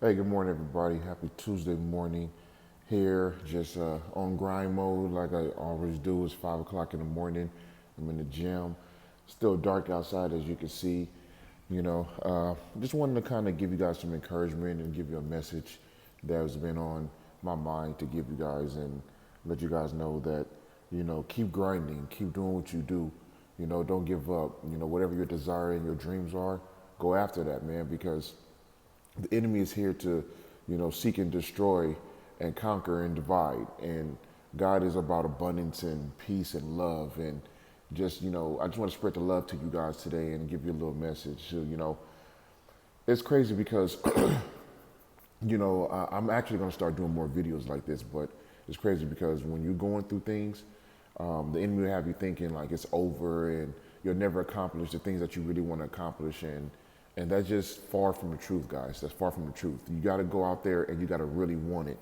Hey, good morning, everybody. Happy Tuesday morning here. Just on grind mode, like I always do. It's 5 o'clock in the morning. I'm in the gym. Still dark outside, as you can see. Just wanted to kind of give you guys some encouragement and give you a message that has been on my mind to give you guys and let you guys know that, keep grinding, keep doing what you do. Don't give up. Whatever your desire and your dreams are, go after that, man, because the enemy is here to, seek and destroy and conquer and divide. And God is about abundance and peace and love. And just, I just want to spread the love to you guys today and give you a little message. So, it's crazy because, I'm actually going to start doing more videos like this, but it's crazy because when you're going through things, the enemy will have you thinking like it's over and you'll never accomplish the things that you really want to accomplish. And that's just far from the truth, guys. That's far from the truth. You got to go out there and you got to really want it.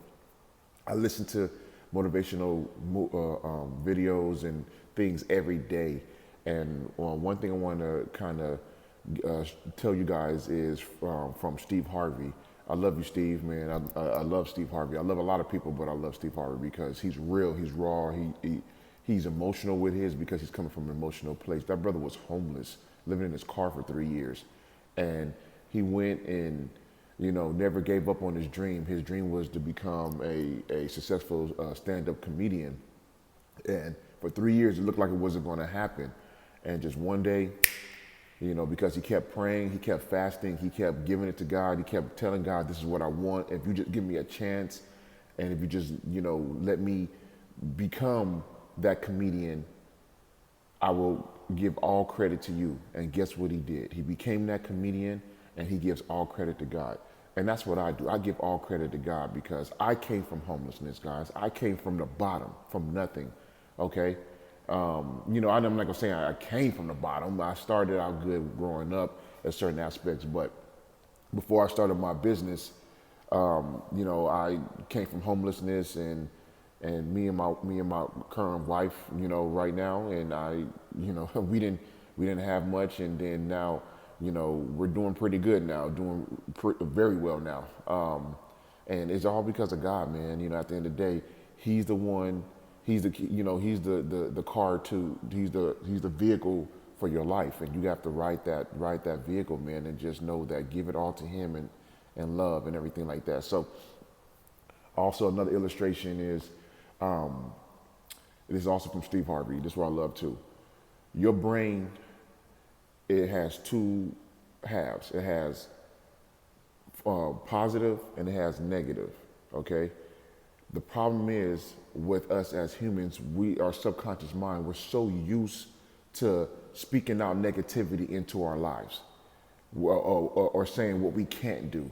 I listen to motivational videos and things every day. And one thing I want to kind of tell you guys is from Steve Harvey. I love you, Steve, man. I love Steve Harvey. I love a lot of people, but I love Steve Harvey because he's real, he's raw, he's emotional with his because he's coming from an emotional place. That brother was homeless, living in his car for 3 years. And he went and, never gave up on his dream. His dream was to become a successful stand-up comedian. And for 3 years, it looked like it wasn't going to happen. And just one day, because he kept praying, he kept fasting, he kept giving it to God, he kept telling God, this is what I want. If you just give me a chance, and if you just, let me become that comedian, I will give all credit to you. And guess what he did? He became that comedian and he gives all credit to God. And that's what I do. I give all credit to God because I came from homelessness, guys. I came from the bottom, from nothing. Okay. I'm not going to say I came from the bottom. I started out good growing up at certain aspects, but before I started my business, I came from homelessness and me and my current wife, right now, and we didn't have much, and then now, we're doing pretty good now, very well now, and it's all because of God, man. At the end of the day, He's the one, He's the, He's the car to, He's the vehicle for your life, and you have to ride that vehicle, man, and just know that, give it all to Him and love and everything like that. So, also another illustration is. It is also from Steve Harvey. This is what I love too. Your brain, it has two halves. It has positive and it has negative. Okay. The problem is with us as humans, our subconscious mind, we're so used to speaking out negativity into our lives, or saying what we can't do,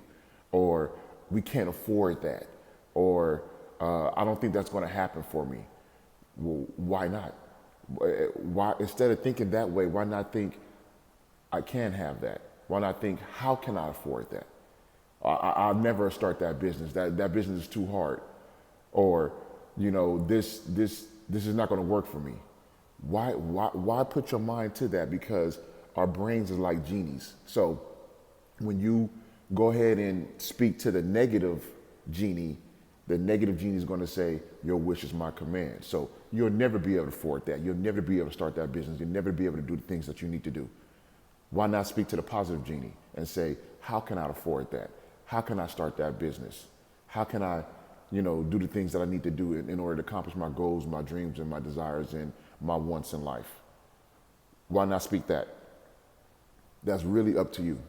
or we can't afford that, or I don't think that's going to happen for me. Well, why not? Why, instead of thinking that way, why not think I can have that? Why not think, how can I afford that? I'll never start that business. That business is too hard. Or, this is not going to work for me. Why put your mind to that? Because our brains are like genies. So when you go ahead and speak to the negative genie, the negative genie is going to say, your wish is my command. So you'll never be able to afford that. You'll never be able to start that business. You'll never be able to do the things that you need to do. Why not speak to the positive genie and say, how can I afford that? How can I start that business? How can I, do the things that I need to do in order to accomplish my goals, my dreams, and my desires, and my wants in life? Why not speak that? That's really up to you.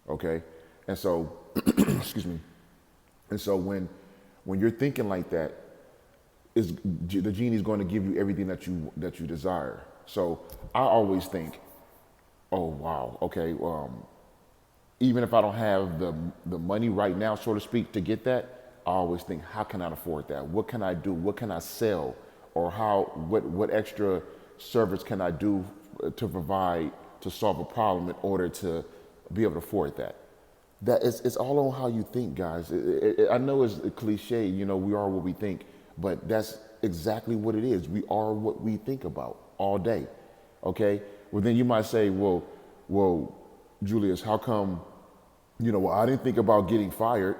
Okay? And so, excuse me. And so when you're thinking like that, the genie is going to give you everything that you desire. So I always think, oh wow, okay. Even if I don't have the money right now, so to speak, to get that, I always think, how can I afford that? What can I do? What can I sell? Or what extra service can I do to provide to solve a problem in order to be able to afford that? It's all on how you think, guys. I know it's a cliche, we are what we think, but that's exactly what it is. We are what we think about all day. Okay? Well, then you might say, well, Julius, how come Well, I didn't think about getting fired.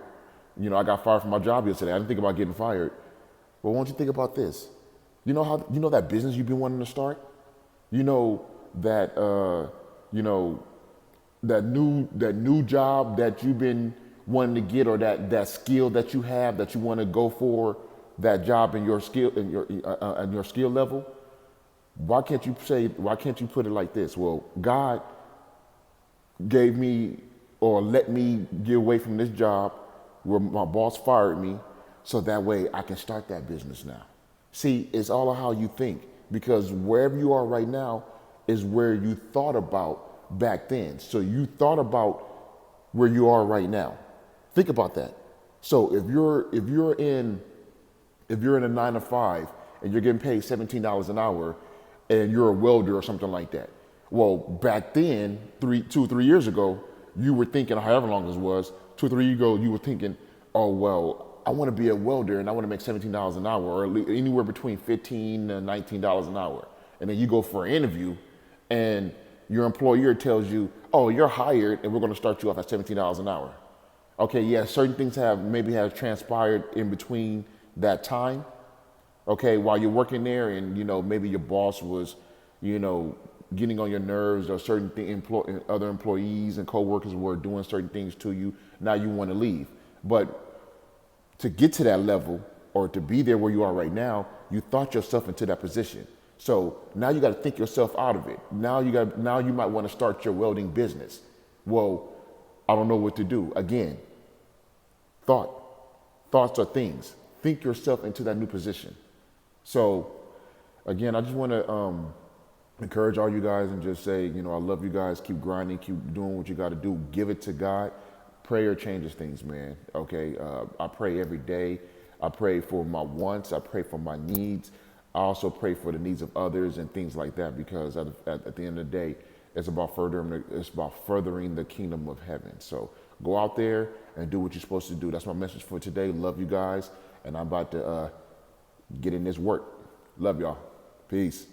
I got fired from my job yesterday. I didn't think about getting fired. But why don't you think about this? That business you've been wanting to start? You know that you know that new job that you've been wanting to get, or that skill that you have that you want to go for, that job in your skill in your skill level. Why can't you put it like this? Well, God gave me, or let me get away from this job where my boss fired me, so that way I can start that business now. See, it's all of how you think, because wherever you are right now is where you thought about back then. So you thought about where you are right now. Think about that. So if you're in a 9 to 5 and you're getting paid $17 an hour, and you're a welder or something like that. Well, back then, 2 or 3 years ago, you were thinking, however long this was, 2 or 3 years ago, you were thinking, oh, well, I want to be a welder and I want to make $17 an hour, or anywhere between $15 and $19 an hour. And then you go for an interview and your employer tells you, oh, you're hired and we're going to start you off at $17 an hour. Okay, yeah, certain things have transpired in between that time. Okay, while you're working there, and maybe your boss was, getting on your nerves, or certain other employees and coworkers were doing certain things to you. Now you want to leave, but to get to that level, or to be there where you are right now, you thought yourself into that position. So now you got to think yourself out of it. Now you might want to start your welding business. Well, I don't know what to do. Again, thoughts are things. Think yourself into that new position. So, again, I just want to encourage all you guys and just say, I love you guys. Keep grinding. Keep doing what you got to do. Give it to God. Prayer changes things, man. Okay? I pray every day. I pray for my wants. I pray for my needs. I also pray for the needs of others and things like that, because at the end of the day, it's about furthering the kingdom of heaven. So go out there and do what you're supposed to do. That's my message for today. Love you guys. And I'm about to get in this work. Love y'all. Peace.